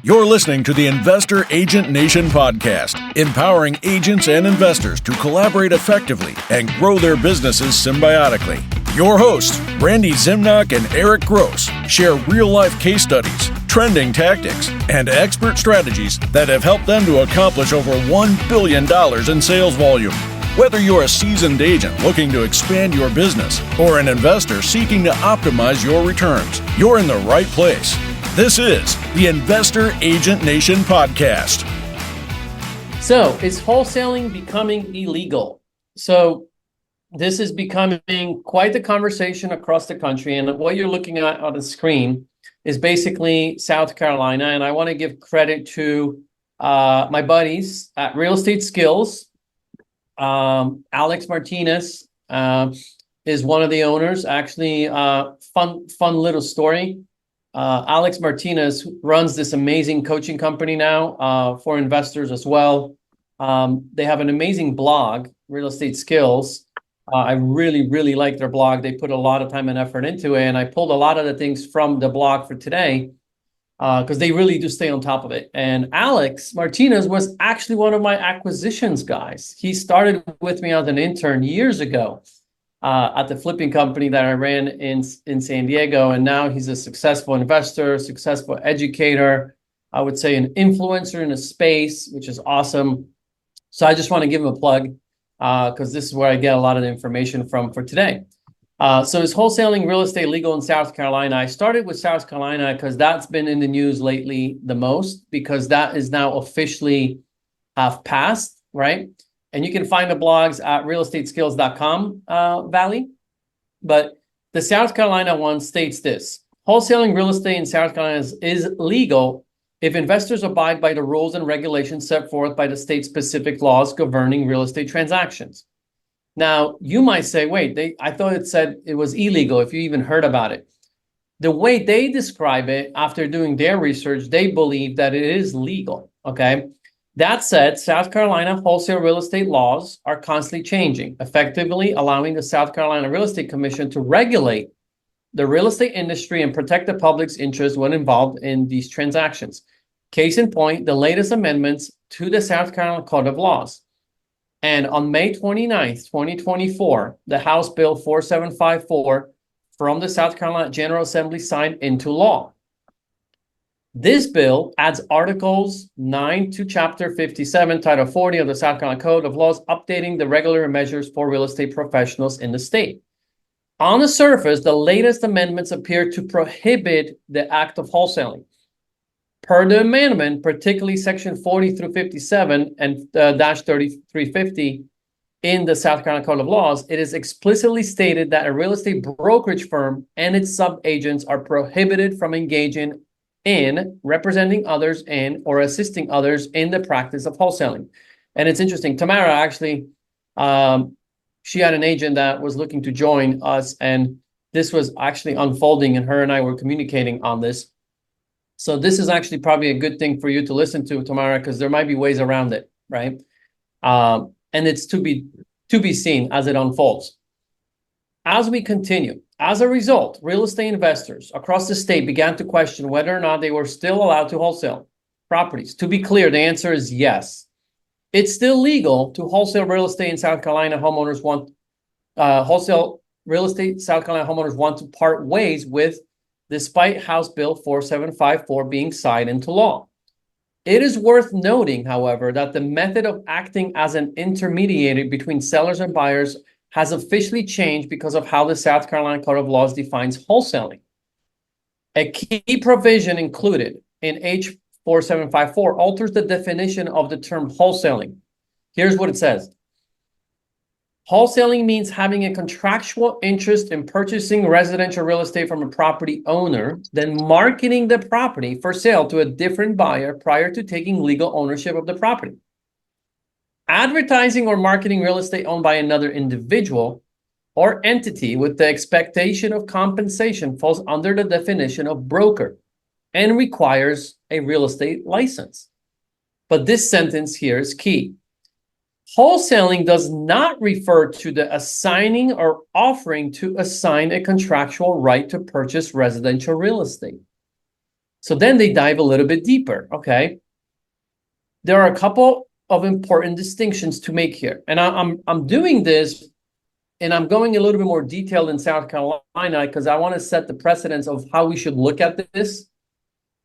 You're listening to the Investor Agent Nation podcast, empowering agents and investors to collaborate effectively and grow their businesses symbiotically. Your hosts, Randy Zimnock and Eric Gross, share real-life case studies, trending tactics, and expert strategies that have helped them to accomplish over $1 billion in sales volume. Whether you're a seasoned agent looking to expand your business or an investor seeking to optimize your returns, you're in the right place. This is the Investor Agent Nation podcast. So, is wholesaling becoming illegal? So, this is becoming quite the conversation across the country. And what you're looking at on the screen is basically South Carolina. And I want to give credit to my buddies at Real Estate Skills. Alex Martinez is one of the owners. Actually, fun little story. Alex Martinez runs this amazing coaching company now for investors as well. They have an amazing blog, Real Estate Skills. I really like their blog. They put a lot of time and effort into it, and I pulled a lot of the things from the blog for today because they really do stay on top of it. And Alex Martinez was actually one of my acquisitions guys. He started with me as an intern years ago at the flipping company that I ran in San Diego. And now he's a successful investor, successful educator, I would say an influencer in a space, which is awesome. So I just want to give him a plug because this is where I get a lot of the information from for today. So is wholesaling real estate legal in South Carolina? I started with South Carolina because that's been in the news lately the most, because that is now officially have passed, right? And you can find the blogs at realestateskills.com, Valley. But the South Carolina one states this: wholesaling real estate in South Carolina is legal if investors abide by the rules and regulations set forth by the state-specific laws governing real estate transactions. Now, you might say, wait, I thought it said it was illegal, if you even heard about it. The way they describe it, after doing their research, they believe that it is legal, okay? That said, South Carolina wholesale real estate laws are constantly changing, effectively allowing the South Carolina Real Estate Commission to regulate the real estate industry and protect the public's interest when involved in these transactions. Case in point, the latest amendments to the South Carolina Code of Laws. And on May 29th, 2024, the House Bill 4754 from the South Carolina General Assembly signed into law. This bill adds Articles 9 to Chapter 57, Title 40 of the South Carolina Code of Laws, updating the regulatory measures for real estate professionals in the state. On the surface, the latest amendments appear to prohibit the act of wholesaling. Per the amendment, particularly Section 40 through 57 and dash 3350 in the South Carolina Code of Laws, it is explicitly stated that a real estate brokerage firm and its sub-agents are prohibited from engaging in representing others in or assisting others in the practice of wholesaling. And it's interesting, Tamara actually, she had an agent that was looking to join us, and this was actually unfolding, and her and I were communicating on this. So this is actually probably a good thing for you to listen to, Tamara, because there might be ways around it, right? And it's to be seen as it unfolds. As we continue, as a result, real estate investors across the state began to question whether or not they were still allowed to wholesale properties. To be clear, the answer is yes. It's still legal to wholesale real estate in South Carolina. Wholesale real estate South Carolina homeowners want to part ways with, despite House Bill 4754 being signed into law. It is worth noting, however, that the method of acting as an intermediary between sellers and buyers has officially changed because of how the South Carolina Code of Laws defines wholesaling. A key provision included in H 4754 alters the definition of the term wholesaling. Here's what it says. Wholesaling means having a contractual interest in purchasing residential real estate from a property owner, then marketing the property for sale to a different buyer prior to taking legal ownership of the property. Advertising or marketing real estate owned by another individual or entity with the expectation of compensation falls under the definition of broker and requires a real estate license. But this sentence here is key. Wholesaling does not refer to the assigning or offering to assign a contractual right to purchase residential real estate. So then they dive a little bit deeper. Okay. There are a couple of important distinctions to make here. And I'm doing this, and I'm going a little bit more detailed in South Carolina because I want to set the precedence of how we should look at this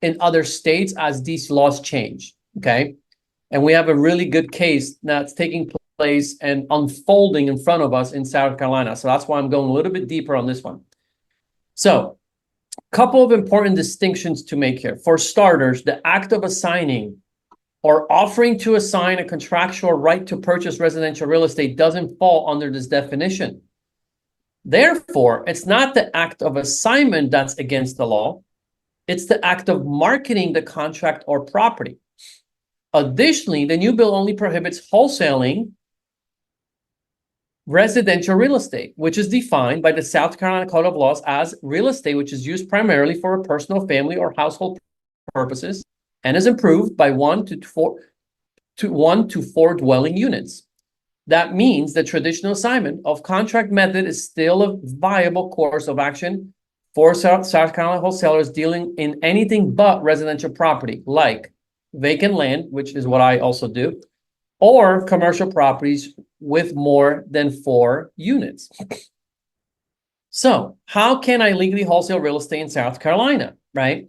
in other states as these laws change. Okay. And we have a really good case that's taking place and unfolding in front of us in South Carolina. So that's why I'm going a little bit deeper on this one. So, a couple of important distinctions to make here. For starters, the act of assigning or offering to assign a contractual right to purchase residential real estate doesn't fall under this definition. Therefore, it's not the act of assignment that's against the law. It's the act of marketing the contract or property. Additionally, the new bill only prohibits wholesaling residential real estate, which is defined by the South Carolina Code of Laws as real estate which is used primarily for personal, family, or household purposes and is improved by one to four dwelling units. That means the traditional assignment of contract method is still a viable course of action for South Carolina wholesalers dealing in anything but residential property, like vacant land, which is what I also do, or commercial properties with more than 4 units. So how can I legally wholesale real estate in South Carolina, right?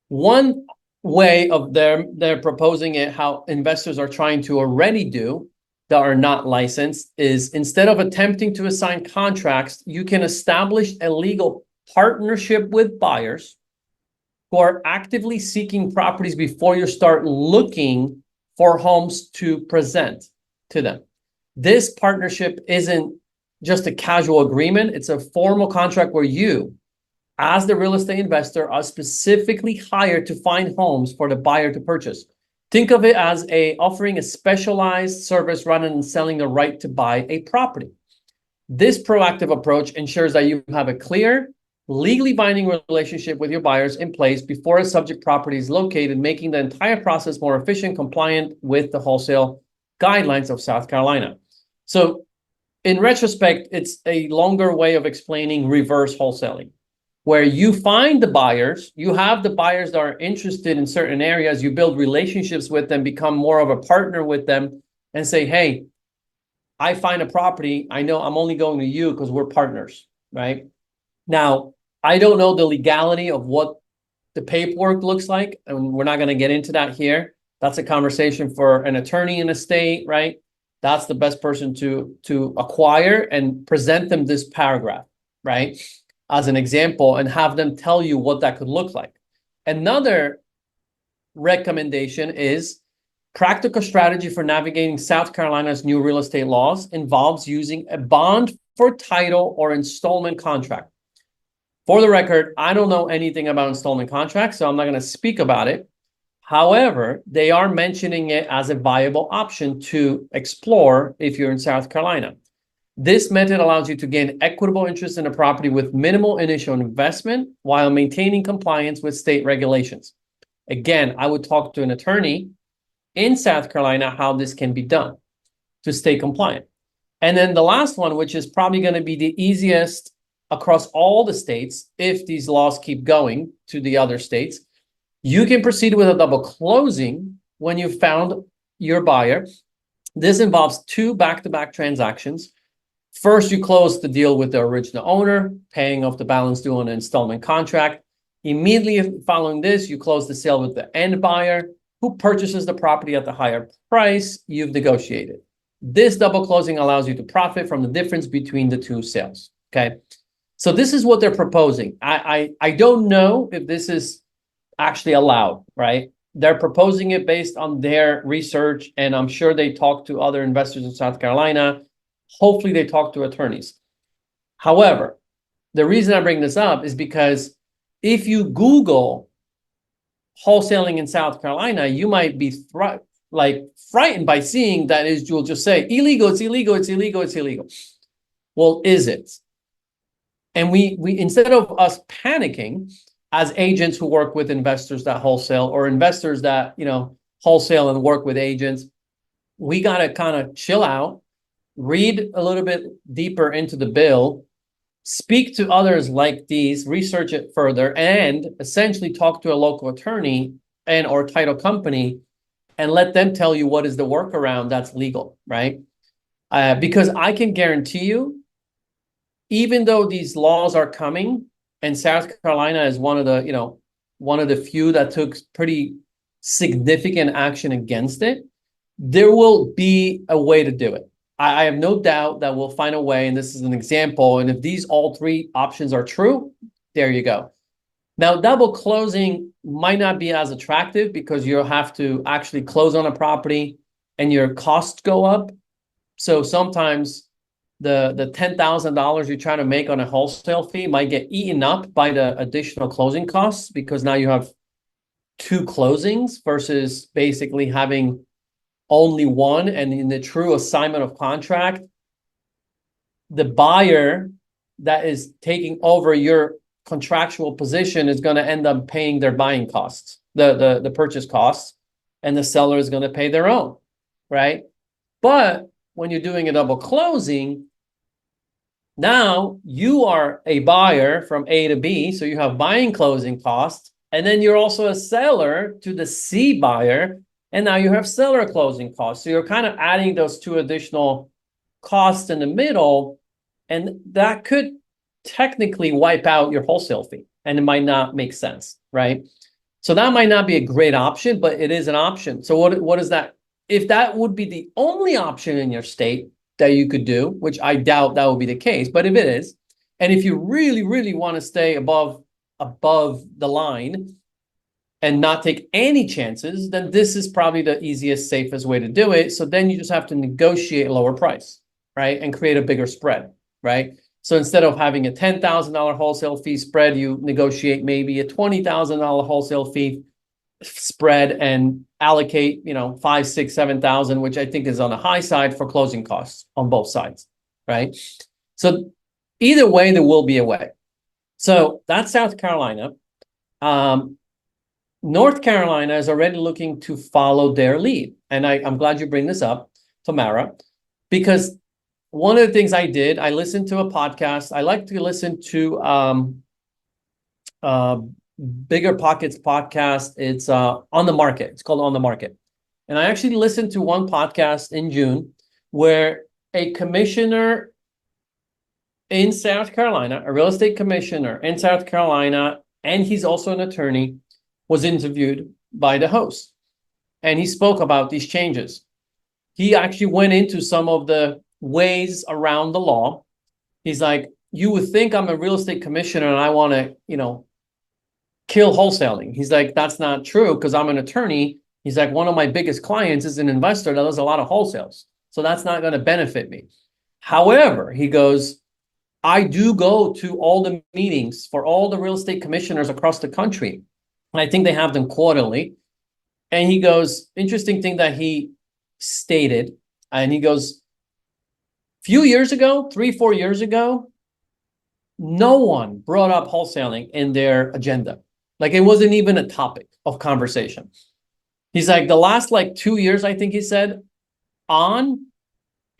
One way of they're proposing it, how investors are trying to already do that are not licensed, is instead of attempting to assign contracts, you can establish a legal partnership with buyers who are actively seeking properties before you start looking for homes to present to them. This partnership isn't just a casual agreement. It's a formal contract where you, as the real estate investor, are specifically hired to find homes for the buyer to purchase. Think of it as offering a specialized service rather than selling the right to buy a property. This proactive approach ensures that you have a clear, legally binding relationship with your buyers in place before a subject property is located, making the entire process more efficient, compliant with the wholesale guidelines of South Carolina. So in retrospect, it's a longer way of explaining reverse wholesaling, where you find the buyers, you have the buyers that are interested in certain areas, you build relationships with them, become more of a partner with them, and say, hey, I find a property, I know I'm only going to you because we're partners, right? Now, I don't know the legality of what the paperwork looks like, and we're not going to get into that here. That's a conversation for an attorney in a state, right? That's the best person to acquire and present them this paragraph, right? As an example, and have them tell you what that could look like. Another recommendation is practical strategy for navigating South Carolina's new real estate laws involves using a bond for title or installment contract. For the record, I don't know anything about installment contracts, so I'm not going to speak about it. However, they are mentioning it as a viable option to explore if you're in South Carolina. This method allows you to gain equitable interest in a property with minimal initial investment while maintaining compliance with state regulations. Again, I would talk to an attorney in South Carolina how this can be done to stay compliant. And then the last one, which is probably going to be the easiest across all the states, if these laws keep going to the other states, you can proceed with a double closing when you've found your buyer. This involves 2 back-to-back transactions. First, you close the deal with the original owner, paying off the balance due on an installment contract. Immediately following this, you close the sale with the end buyer who purchases the property at the higher price you've negotiated. This double closing allows you to profit from the difference between the 2 sales. Okay. So this is what they're proposing. I don't know if this is actually allowed, right? They're proposing it based on their research, and I'm sure they talk to other investors in South Carolina. Hopefully they talk to attorneys. However, the reason I bring this up is because if you Google wholesaling in South Carolina, you might be frightened by seeing that you'll just say, illegal, it's illegal, it's illegal, it's illegal. Well, is it? And we instead of us panicking as agents who work with investors that wholesale, or investors that, wholesale and work with agents, we got to kind of chill out, read a little bit deeper into the bill, speak to others like these, research it further, and essentially talk to a local attorney and or title company and let them tell you what is the workaround that's legal, right? Because I can guarantee you, even though these laws are coming, and South Carolina is one of the few that took pretty significant action against it, there will be a way to do it. I have no doubt that we'll find a way, and this is an example. And if these all three options are true, there you go. Now, double closing might not be as attractive because you'll have to actually close on a property and your costs go up. So sometimes the $10,000 you're trying to make on a wholesale fee might get eaten up by the additional closing costs, because now you have two closings versus basically having only one. And in the true assignment of contract, the buyer that is taking over your contractual position is going to end up paying their buying costs, the purchase costs, and the seller is going to pay their own, right? But when you're doing a double closing, now you are a buyer from A to B, so you have buying closing costs, and then you're also a seller to the C buyer, and now you have seller closing costs. So you're kind of adding those two additional costs in the middle, and that could technically wipe out your wholesale fee, and it might not make sense, right? So that might not be a great option, but it is an option. So what is that? If that would be the only option in your state that you could do, which I doubt that would be the case, but if it is, and if you really, really want to stay above the line and not take any chances, then this is probably the easiest, safest way to do it. So then you just have to negotiate a lower price, right? And create a bigger spread, right? So instead of having a $10,000 wholesale fee spread, you negotiate maybe a $20,000 wholesale fee spread and allocate, 5, 6, 7,000, which I think is on the high side for closing costs on both sides, right? So either way, there will be a way. So that's South Carolina. North Carolina is already looking to follow their lead. And I'm glad you bring this up, Tamara, because one of the things I did, I listened to a podcast. I like to listen to Bigger Pockets podcast. It's On the Market. It's called On the Market. And I actually listened to one podcast in June where a commissioner in South Carolina, a real estate commissioner in South Carolina, and he's also an attorney, was interviewed by the host. And he spoke about these changes. He actually went into some of the ways around the law. He's like, you would think I'm a real estate commissioner and I want to, kill wholesaling. He's like, that's not true because I'm an attorney. He's like, one of my biggest clients is an investor that does a lot of wholesales. So that's not going to benefit me. However, he goes, I do go to all the meetings for all the real estate commissioners across the country. And I think they have them quarterly. And he goes, interesting thing that he stated, and he goes, few years ago, 3-4 years ago, no one brought up wholesaling in their agenda. Like it wasn't even a topic of conversation. He's like, the last 2 years, I think he said,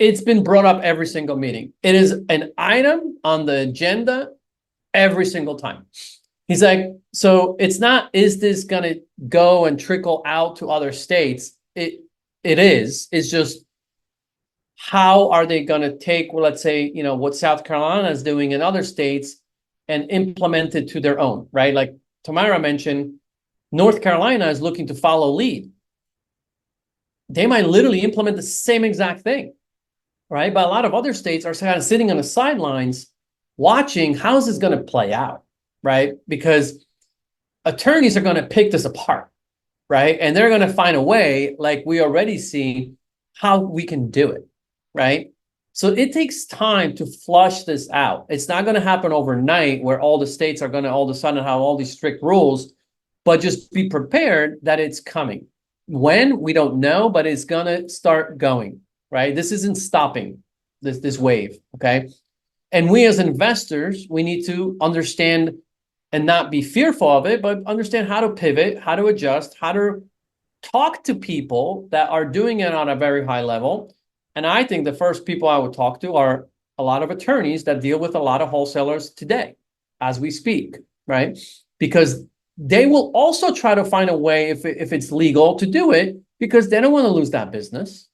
it's been brought up every single meeting. It is an item on the agenda every single time. He's like, so it's not, is this going to go and trickle out to other states? It is. It's just, how are they going to take, well, let's say, what South Carolina is doing in other states and implement it to their own, right? Like Tamara mentioned, North Carolina is looking to follow lead. They might literally implement the same exact thing, right? But a lot of other states are kind of sitting on the sidelines watching how's this going to play out, right? Because attorneys are going to pick this apart, right? And they're going to find a way, like we already see, how we can do it, right? So it takes time to flush this out. It's not going to happen overnight where all the states are going to all of a sudden have all these strict rules, but just be prepared that it's coming. When, we don't know, but it's going to start going, right? This isn't stopping this wave, okay? And we as investors, we need to understand and not be fearful of it, but understand how to pivot, how to adjust, how to talk to people that are doing it on a very high level. And I think the first people I would talk to are a lot of attorneys that deal with a lot of wholesalers today as we speak, right? Because they will also try to find a way, if it's legal, to do it, because they don't want to lose that business,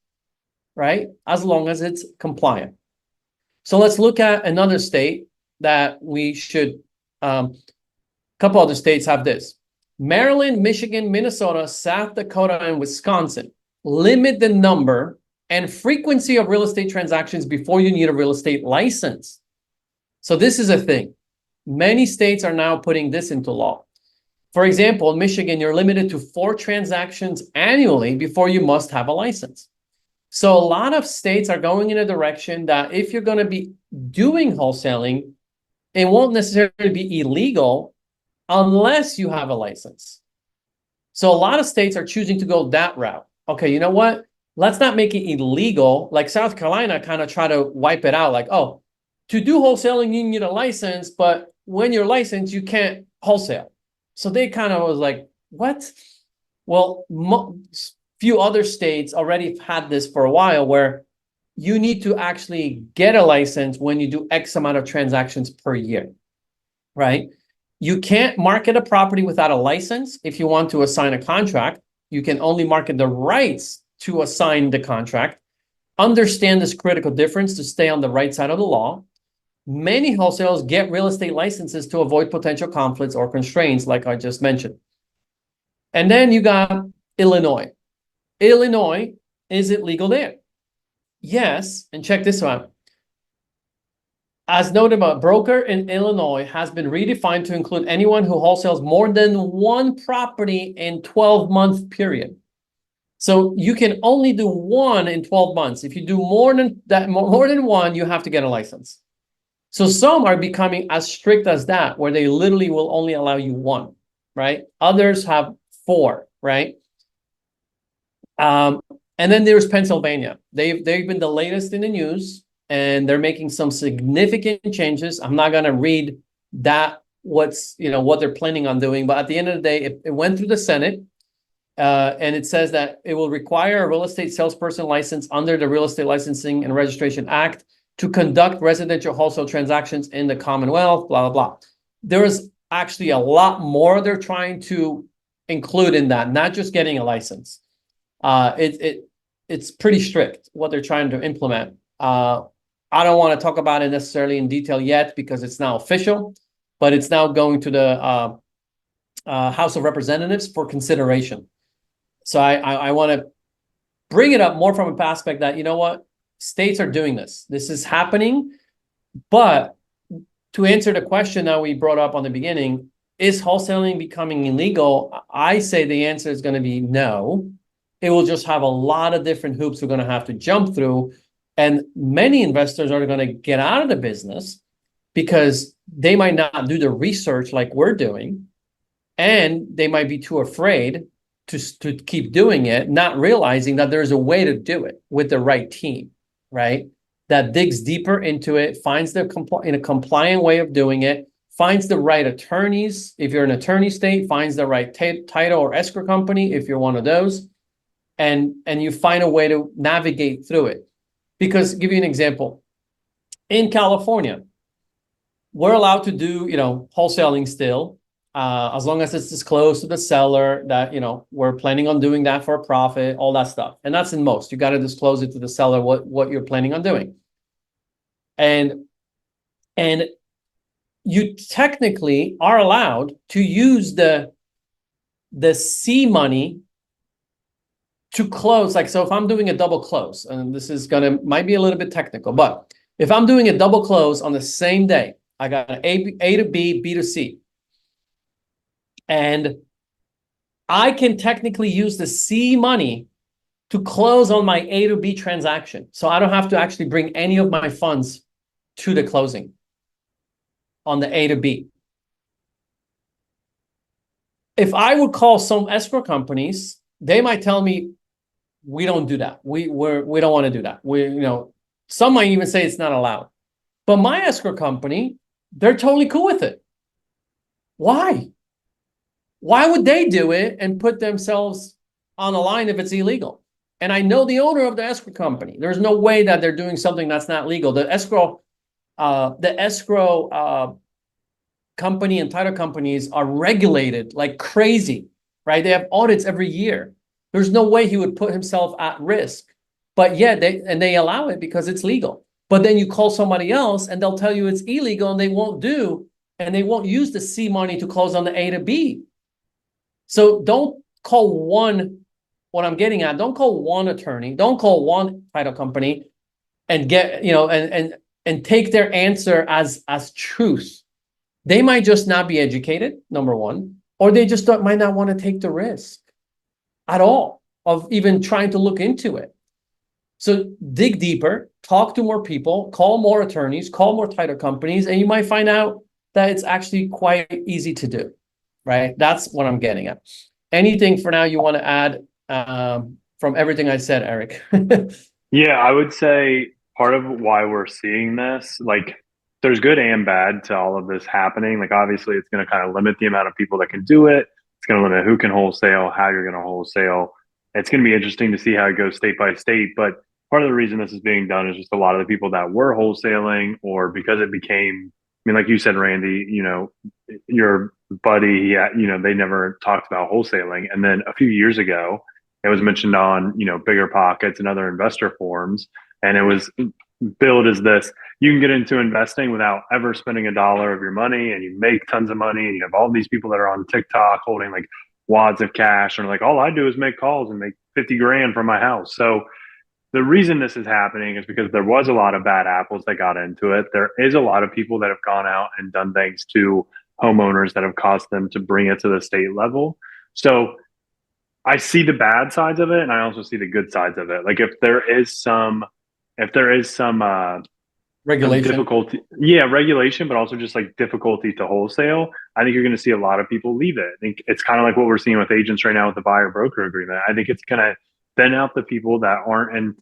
right? As long as it's compliant. So let's look at another state that we should, a couple other states have this. Maryland, Michigan, Minnesota, South Dakota, and Wisconsin limit the number and frequency of real estate transactions before you need a real estate license. So this is a thing. Many states are now putting this into law. For example, in Michigan, you're limited to 4 transactions annually before you must have a license. So a lot of states are going in a direction that if you're going to be doing wholesaling, it won't necessarily be illegal unless you have a license. So a lot of states are choosing to go that route. Okay, you know what? Let's not make it illegal. Like South Carolina kind of try to wipe it out. Like, oh, to do wholesaling, you need a license, but when you're licensed, you can't wholesale. So they kind of was like, what? Well, few other states already had this for a while where you need to actually get a license when you do X amount of transactions per year, right? You can't market a property without a license. If you want to assign a contract, you can only market the rights to assign the contract. Understand this critical difference to stay on the right side of the law. Many wholesalers get real estate licenses to avoid potential conflicts or constraints, like I just mentioned. And then you got Illinois. Illinois, is it legal there? Yes, and check this out. As noted, a broker in Illinois has been redefined to include anyone who wholesales more than one property in 12-month period. So you can only do one in 12 months. If you do more than that, more than one, you have to get a license. So some are becoming as strict as that, where they literally will only allow you one, right? Others have 4, right? And then there's Pennsylvania. They've been the latest in the news, and they're making some significant changes. I'm not going to read that, what they're planning on doing, but at the end of the day, it went through the Senate, and it says that it will require a real estate salesperson license under the Real Estate Licensing and Registration Act to conduct residential wholesale transactions in the Commonwealth, blah, blah, blah. There is actually a lot more they're trying to include in that, not just getting a license. It's pretty strict what they're trying to implement. I don't want to talk about it necessarily in detail yet because it's now official, but it's now going to the House of Representatives for consideration. So I want to bring it up more from a aspect that, you know what, states are doing this. This is happening. But to answer the question that we brought up on the beginning, is wholesaling becoming illegal? I say the answer is going to be no. It will just have a lot of different hoops we're going to have to jump through. And many investors are going to get out of the business because they might not do the research like we're doing. And they might be too afraid to keep doing it, not realizing that there's a way to do it with the right team, right? That digs deeper into it, finds the in a compliant way of doing it, finds the right attorneys. If you're an attorney state, finds the right title or escrow company, if you're one of those, and you find a way to navigate through it. Because, give you an example, in California, we're allowed to do, wholesaling still, as long as it's disclosed to the seller that, we're planning on doing that for a profit, all that stuff. And that's in most. You got to disclose it to the seller what you're planning on doing. And you technically are allowed to use the C money to close. Like, so if I'm doing a double close, and this is might be a little bit technical, but if I'm doing a double close on the same day, I got an A to B, B to C. And I can technically use the C money to close on my A to B transaction. So I don't have to actually bring any of my funds to the closing on the A to B. If I would call some escrow companies, they might tell me, we don't do that. We don't want to do that. Some might even say it's not allowed. But my escrow company, they're totally cool with it. Why? Why would they do it and put themselves on the line if it's illegal? And I know the owner of the escrow company. There's no way that they're doing something that's not legal. The escrow the escrow company and title companies are regulated like crazy, right? They have audits every year. There's no way he would put himself at risk. But yeah, they allow it because it's legal. But then you call somebody else and they'll tell you it's illegal and they won't use the C money to close on the A to B. So don't call what I'm getting at, don't call one attorney, don't call one title company and get, and take their answer as truth. They might just not be educated, number one, or they just might not want to take the risk at all of even trying to look into it. So dig deeper, talk to more people, call more attorneys, call more title companies, and you might find out that it's actually quite easy to do, right? That's what I'm getting at. Anything for now you want to add from everything I said, Eric? Yeah, I would say part of why we're seeing this, like, there's good and bad to all of this happening. Like, obviously, it's going to kind of limit the amount of people that can do it. It's going to limit who can wholesale, how you're going to wholesale. It's going to be interesting to see how it goes state by state. But part of the reason this is being done is just a lot of the people that were wholesaling, or because it became, I mean, like you said, Randy, your buddy, they never talked about wholesaling. And then a few years ago, it was mentioned on, Bigger Pockets and other investor forums. And it was billed as this: you can get into investing without ever spending $1 of your money, and you make tons of money. And you have all these people that are on TikTok holding like wads of cash, and like, all I do is make calls and make 50 grand from my house. So the reason this is happening is because there was a lot of bad apples that got into it. There is a lot of people that have gone out and done things to homeowners that have caused them to bring it to the state level. So I see the bad sides of it, and I also see the good sides of it. Like, if there is some Regulation. difficulty, regulation, but also just like difficulty to wholesale, I think you're going to see a lot of people leave it. I think it's kind of like what we're seeing with agents right now with the buyer broker agreement. I think it's going to thin out the people that aren't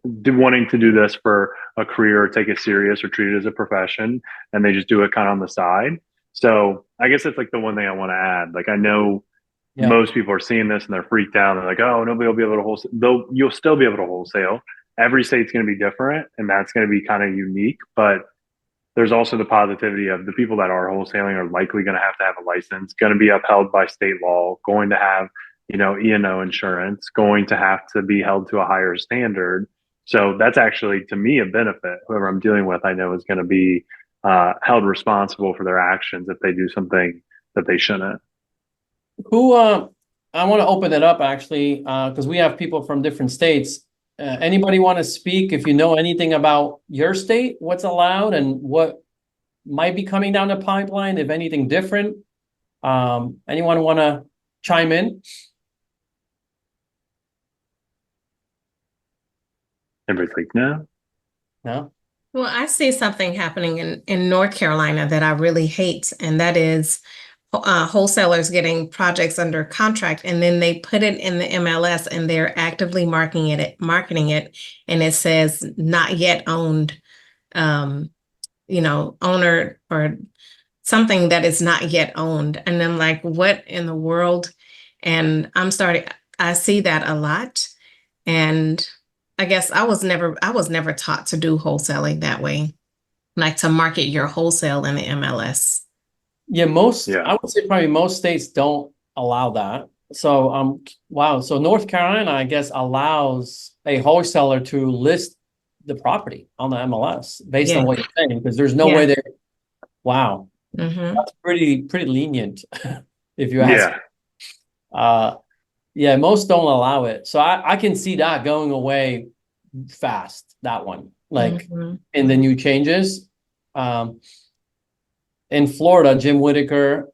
wanting to do this for a career or take it serious or treat it as a profession, and they just do it kind of on the side. So I guess that's like the one thing I want to add. Like, I know most people are seeing this and they're freaked out. They're like, oh, nobody will be able to wholesale. Though you'll still be able to wholesale. Every state's going to be different, and that's going to be kind of unique. But there's also the positivity of the people that are wholesaling are likely going to have a license, going to be upheld by state law, going to have, E&O insurance, going to have to be held to a higher standard. So that's actually, to me, a benefit. Whoever I'm dealing with, I know is going to be held responsible for their actions if they do something that they shouldn't. I want to open it up actually, because we have people from different states. Anybody want to speak? If you know anything about your state, what's allowed and what might be coming down the pipeline, if anything different? Anyone want to chime in? Everything no? No? Well, I see something happening in North Carolina that I really hate, and that is wholesalers getting projects under contract, and then they put it in the MLS and they're actively marketing it, and it says not yet owned, owner, or something that is not yet owned. And I'm like, what in the world? And I see that a lot. And I guess I was never taught to do wholesaling that way, like to market your wholesale in the MLS. Yeah, I would say probably most states don't allow that. So, wow. So North Carolina, I guess, allows a wholesaler to list the property on the MLS based on what you're saying, because there's no way they. Wow, that's pretty lenient, if you ask. Most don't allow it. So I can see that going away fast. That one, like in the new changes. In Florida, Jim Whitaker,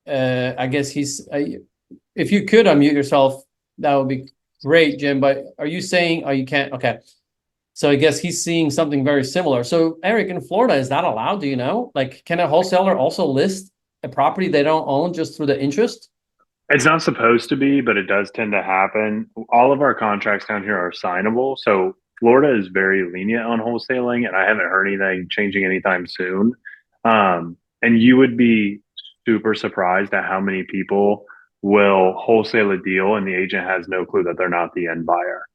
I guess if you could unmute yourself, that would be great, Jim. But are you saying, you can't? Okay. So I guess he's seeing something very similar. So Eric, in Florida, is that allowed? Do you know? Like, can a wholesaler also list a property they don't own just through the interest? It's not supposed to be, but it does tend to happen. All of our contracts down here are signable. So Florida is very lenient on wholesaling, and I haven't heard anything changing anytime soon. And you would be super surprised at how many people will wholesale a deal and the agent has no clue that they're not the end buyer.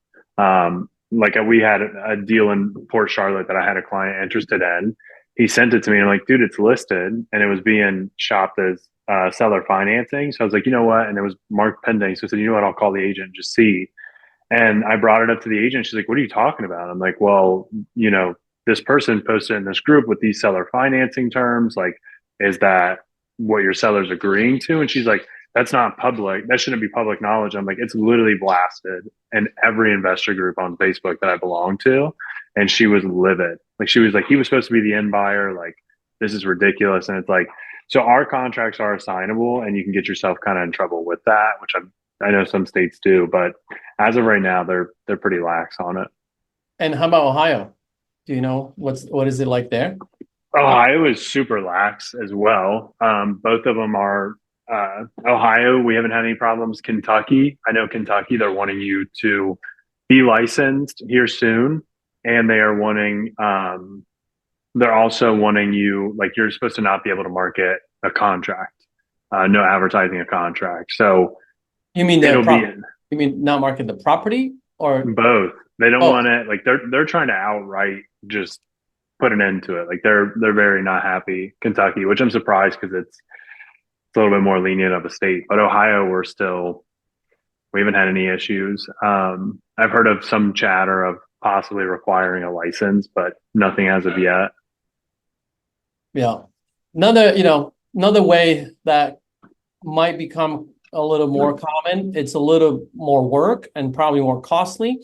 like we had a deal in Port Charlotte that I had a client interested in. He sent it to me and I'm like, dude, it's listed, and it was being shopped as seller financing. So I was like, you know what? And it was marked pending. So I said, you know what? I'll call the agent and just see. And I brought it up to the agent. She's like, what are you talking about? I'm like, well, you know, this person posted in this group with these seller financing terms. Like, is that what your seller's agreeing to? And she's like, that's not public. That shouldn't be public knowledge. I'm like, it's literally blasted in every investor group on Facebook that I belong to. And she was livid. Like, she was like, he was supposed to be the end buyer. Like, this is ridiculous. And it's like, so our contracts are assignable, and you can get yourself kind of in trouble with that, which I know some states do, but as of right now, they're pretty lax on it. And how about Ohio? Do you know what is it like there? Ohio is super lax as well. Both of them are. Ohio, we haven't had any problems. Kentucky, I know Kentucky, they're wanting you to be licensed here soon, and they are wanting. They're also wanting you, like, you're supposed to not be able to market a contract, no advertising a contract. So You mean it'll be you mean not market the property, or both. They don't both? want it. Like, they're trying to outright just put an end to it. Like, they're very not happy, Kentucky, which I'm surprised, because it's a little bit more lenient of a state. But Ohio, we haven't had any issues. I've heard of some chatter of possibly requiring a license, but nothing as of yet. Yeah. Another way that might become a little more common, it's a little more work and probably more costly,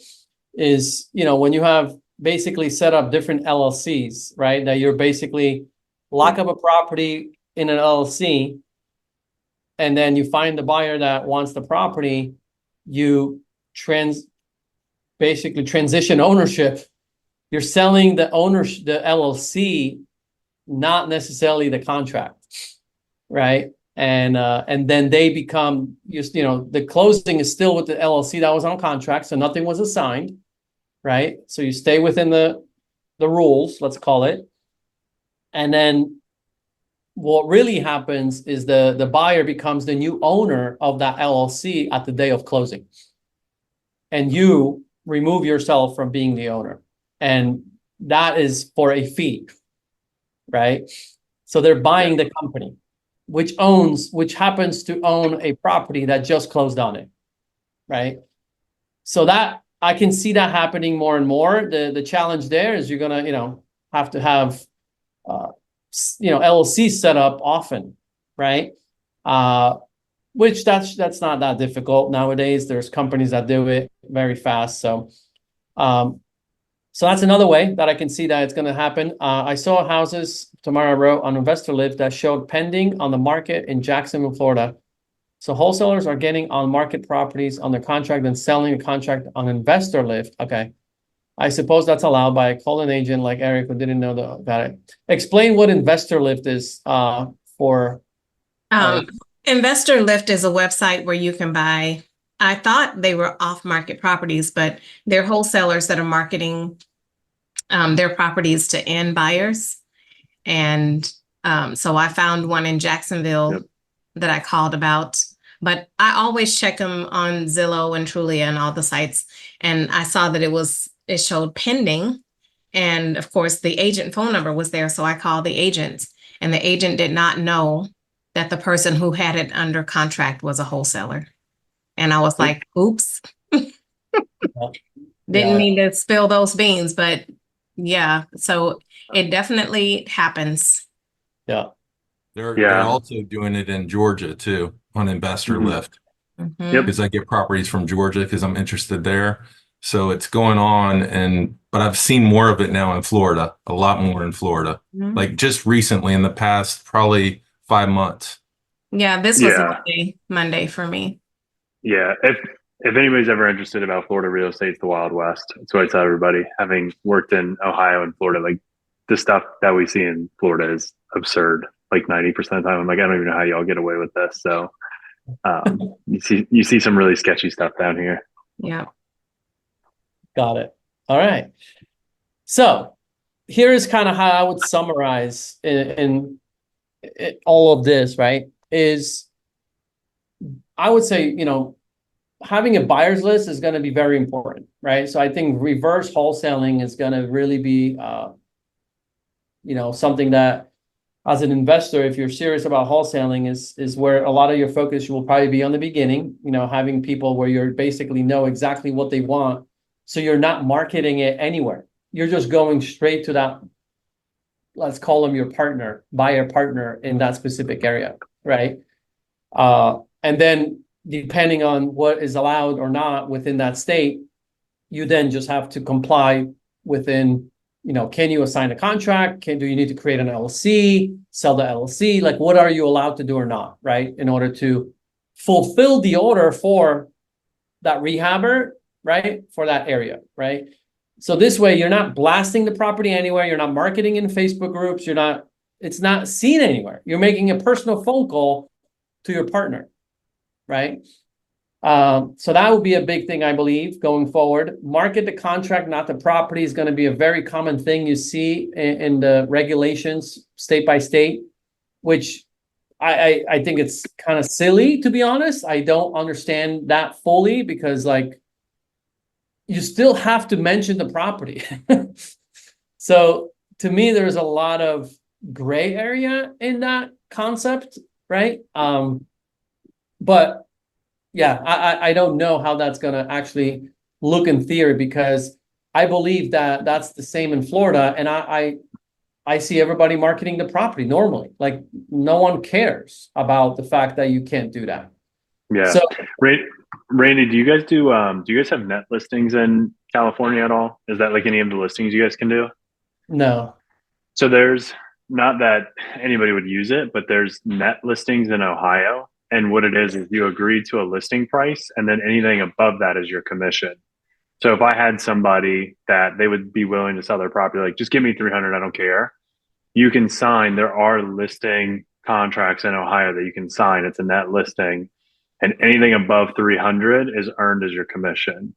is, when you have basically set up different LLCs, right? That you're basically lock up a property in an LLC, and then you find the buyer that wants the property, you basically transition ownership. You're selling the LLC, not necessarily the contract, right? And then they become, the closing is still with the LLC that was on contract, so nothing was assigned, right? So you stay within the rules, let's call it. And then what really happens is the buyer becomes the new owner of that LLC at the day of closing. And you remove yourself from being the owner. And that is for a fee, right? So they're buying the company, which happens to own a property that just closed on it, right? So that I can see that happening more and more. The challenge there is you're gonna, have to have, LLC set up often, right? Which that's not that difficult nowadays. There's companies that do it very fast. So that's another way that I can see that it's going to happen. I saw houses tomorrow wrote on Investor Lift that showed pending on the market in Jacksonville, Florida. So wholesalers are getting on market properties under contract and selling a contract on Investor Lift. Okay. I suppose that's allowed by a call-in agent like Eric, who didn't know about it. Explain what Investor Lift is for. Investor Lift is a website where you can buy, I thought they were off-market properties, but they're wholesalers that are marketing their properties to end buyers. And so I found one in Jacksonville that I called about, but I always check them on Zillow and Trulia and all the sites. And I saw that it showed pending. And of course, the agent phone number was there. So I called the agent, and the agent did not know that the person who had it under contract was a wholesaler. And I was like, oops. Didn't mean to spill those beans, but yeah. So it definitely happens. Yeah. They're also doing it in Georgia too, on Investor Lift. Because I get properties from Georgia because I'm interested there. So it's going on, but I've seen more of it now in Florida, a lot more in Florida. Like just recently, in the past probably 5 months. Yeah, this was Monday for me. Yeah. If anybody's ever interested about Florida real estate, it's the Wild West. That's what I tell everybody. Having worked in Ohio and Florida, like, the stuff that we see in Florida is absurd. Like 90% of the time, I'm like, I don't even know how y'all get away with this. So you see some really sketchy stuff down here. Yeah. Got it. All right. So here is kind of how I would summarize in all of this, right? Is I would say, having a buyer's list is going to be very important, right? So I think reverse wholesaling is going to really be, something that, as an investor, if you're serious about wholesaling, is where a lot of your focus will probably be on the beginning. Having people where you basically know exactly what they want, so you're not marketing it anywhere. You're just going straight to that. Let's call them your partner, buyer partner in that specific area, right? And then depending on what is allowed or not within that state, you then just have to comply within, can you assign a contract? Do you need to create an LLC, sell the LLC? Like, what are you allowed to do or not, right? In order to fulfill the order for that rehabber, right? For that area, right? So this way, you're not blasting the property anywhere. You're not marketing in Facebook groups. It's not seen anywhere. You're making a personal phone call to your partner, right? So that would be a big thing, I believe, going forward. Market the contract, not the property, is going to be a very common thing you see in the regulations state by state, which I think it's kind of silly, to be honest. I don't understand that fully, because like, you still have to mention the property. So to me, there's a lot of gray area in that concept, right? But yeah, I don't know how that's going to actually look in theory, because I believe that that's the same in Florida, and I see everybody marketing the property normally. Like, no one cares about the fact that you can't do that. Yeah. So, Randy, do you guys have net listings in California at all? Is that like any of the listings you guys can do? no. So there's, not that anybody would use it, but there's net listings in Ohio. And what it is you agree to a listing price, and then anything above that is your commission. So if I had somebody that they would be willing to sell their property, like, just give me 300, I don't care. You can sign, there are listing contracts in Ohio that you can sign. It's a net listing, and anything above 300 is earned as your commission.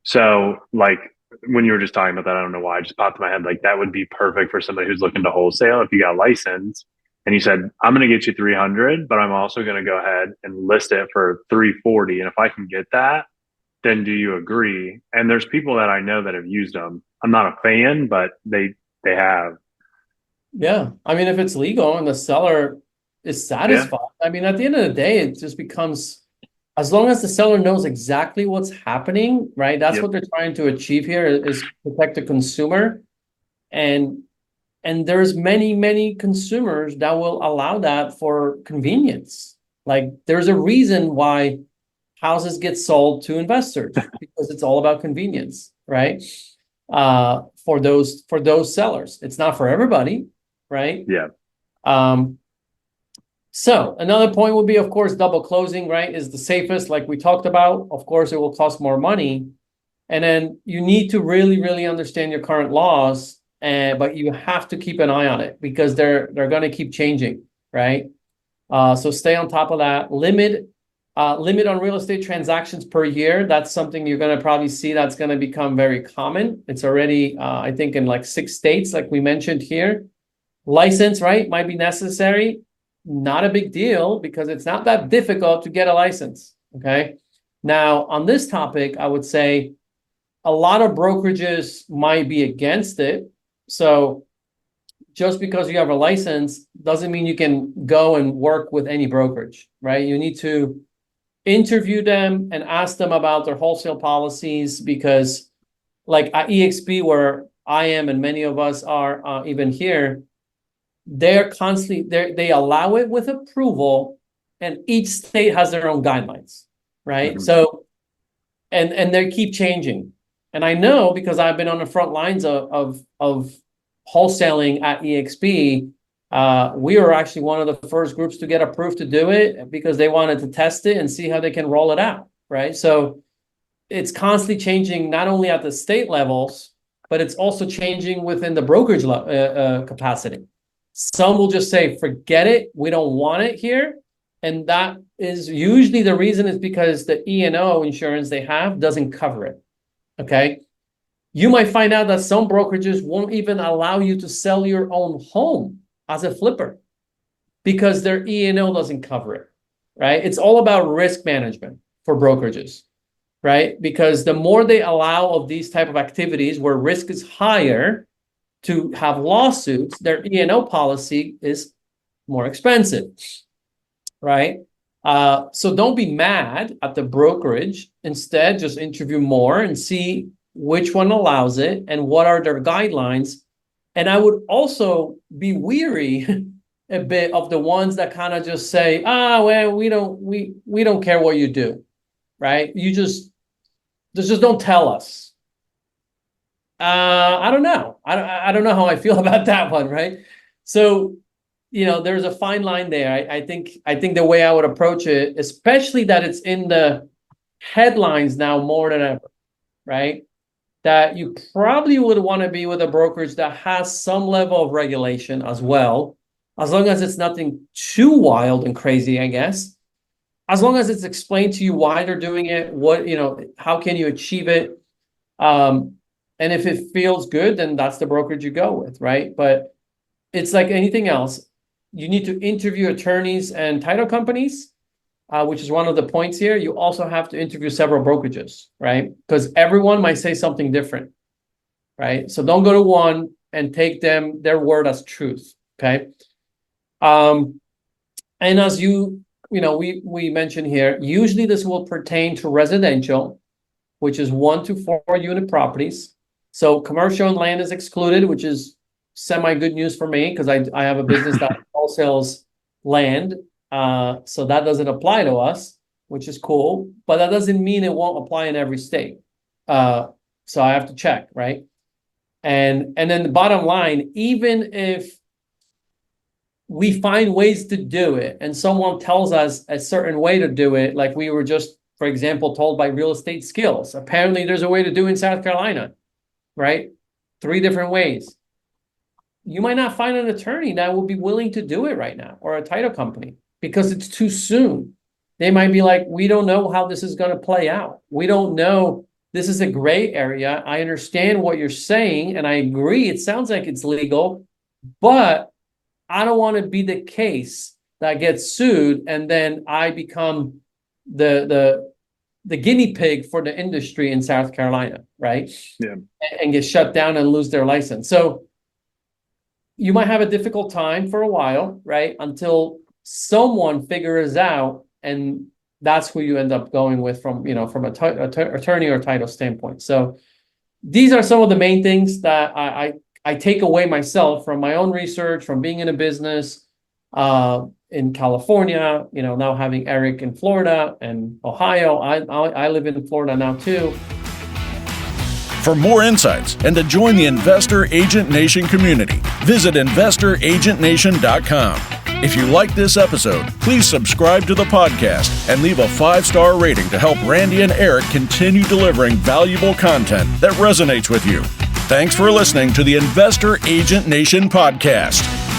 So like, when you were just talking about that, I don't know why, it just popped in my head, like, that would be perfect for somebody who's looking to wholesale. If you got licensed and you said, I'm going to get you 300, but I'm also going to go ahead and list it for 340. And if I can get that, then do you agree? And there's people that I know that have used them. I'm not a fan, but they have. Yeah. I mean, if it's legal and the seller is satisfied, I mean, at the end of the day, it just becomes, as long as the seller knows exactly what's happening, right? That's what they're trying to achieve here, is protect the consumer. And there's many consumers that will allow that for convenience. Like, there's a reason why houses get sold to investors, because it's all about convenience, right? For those sellers. It's not for everybody, right? Yeah. So another point would be, of course, double closing, right, is the safest, like we talked about. Of course, it will cost more money. And then you need to really understand your current laws, but you have to keep an eye on it, because they're going to keep changing, right? So stay on top of that. Limit on real estate transactions per year. That's something you're going to probably see that's going to become very common. It's already, I think, in like 6 states, like we mentioned here. License, right, might be necessary. Not a big deal, because it's not that difficult to get a license, okay? Now, on this topic, I would say a lot of brokerages might be against it. So just because you have a license doesn't mean you can go and work with any brokerage, right? You need to interview them and ask them about their wholesale policies, because like at EXP, where I am and many of us are even here, they're constantly, they allow it with approval, and each state has their own guidelines, right? Mm-hmm. So, and they keep changing. And I know, because I've been on the front lines of wholesaling at EXP. We were actually one of the first groups to get approved to do it, because they wanted to test it and see how they can roll it out, right? So it's constantly changing, not only at the state levels, but it's also changing within the brokerage capacity. Some will just say, forget it, we don't want it here. And that is usually the reason, is because the E&O insurance they have doesn't cover it, okay? You might find out that some brokerages won't even allow you to sell your own home as a flipper, because their E&O doesn't cover it, right? It's all about risk management for brokerages. right? Because the more they allow of these type of activities where risk is higher to have lawsuits, their E&O policy is more expensive, right? So don't be mad at the brokerage. Instead, just interview more and see which one allows it and what are their guidelines. And I would also be weary a bit of the ones that kind of just say, well, we don't care what you do, right? You just don't tell us. I don't know. I don't know how I feel about that one, right? So, there's a fine line there. I think the way I would approach it, especially that it's in the headlines now more than ever, right? That you probably would want to be with a brokerage that has some level of regulation as well, as long as it's nothing too wild and crazy, I guess. As long as it's explained to you why they're doing it, how can you achieve it? And if it feels good, then that's the brokerage you go with, right? But it's like anything else. You need to interview attorneys and title companies, which is one of the points here. You also have to interview several brokerages, right? Because everyone might say something different, right? So don't go to one and take their word as truth, okay? And as we mentioned here, usually this will pertain to residential, which is 1 to 4 unit properties. So commercial and land is excluded, which is semi good news for me because I have a business that wholesales land. So that doesn't apply to us, which is cool, but that doesn't mean it won't apply in every state. So I have to check, right? And then the bottom line, even if we find ways to do it and someone tells us a certain way to do it, like we were just, for example, told by Real Estate Skills, apparently there's a way to do it in South Carolina, right? 3 different ways. You might not find an attorney that will be willing to do it right now, or a title company, because it's too soon. They might be like, we don't know how this is going to play out. We don't know. This is a gray area. I understand what you're saying, and I agree. It sounds like it's legal, but I don't want to be the case that gets sued, and then I become the guinea pig for the industry in South Carolina, right? Yeah. And get shut down and lose their license. So you might have a difficult time for a while, right? Until someone figures out, and that's who you end up going with from an attorney or title standpoint. So these are some of the main things that I take away myself from my own research, from being in a business in California, now having Eric in Florida and Ohio. I live in Florida now too. For more insights and to join the Investor Agent Nation community, visit investoragentnation.com. If you like this episode, please subscribe to the podcast and leave a 5-star rating to help Randy and Eric continue delivering valuable content that resonates with you. Thanks for listening to the Investor Agent Nation podcast.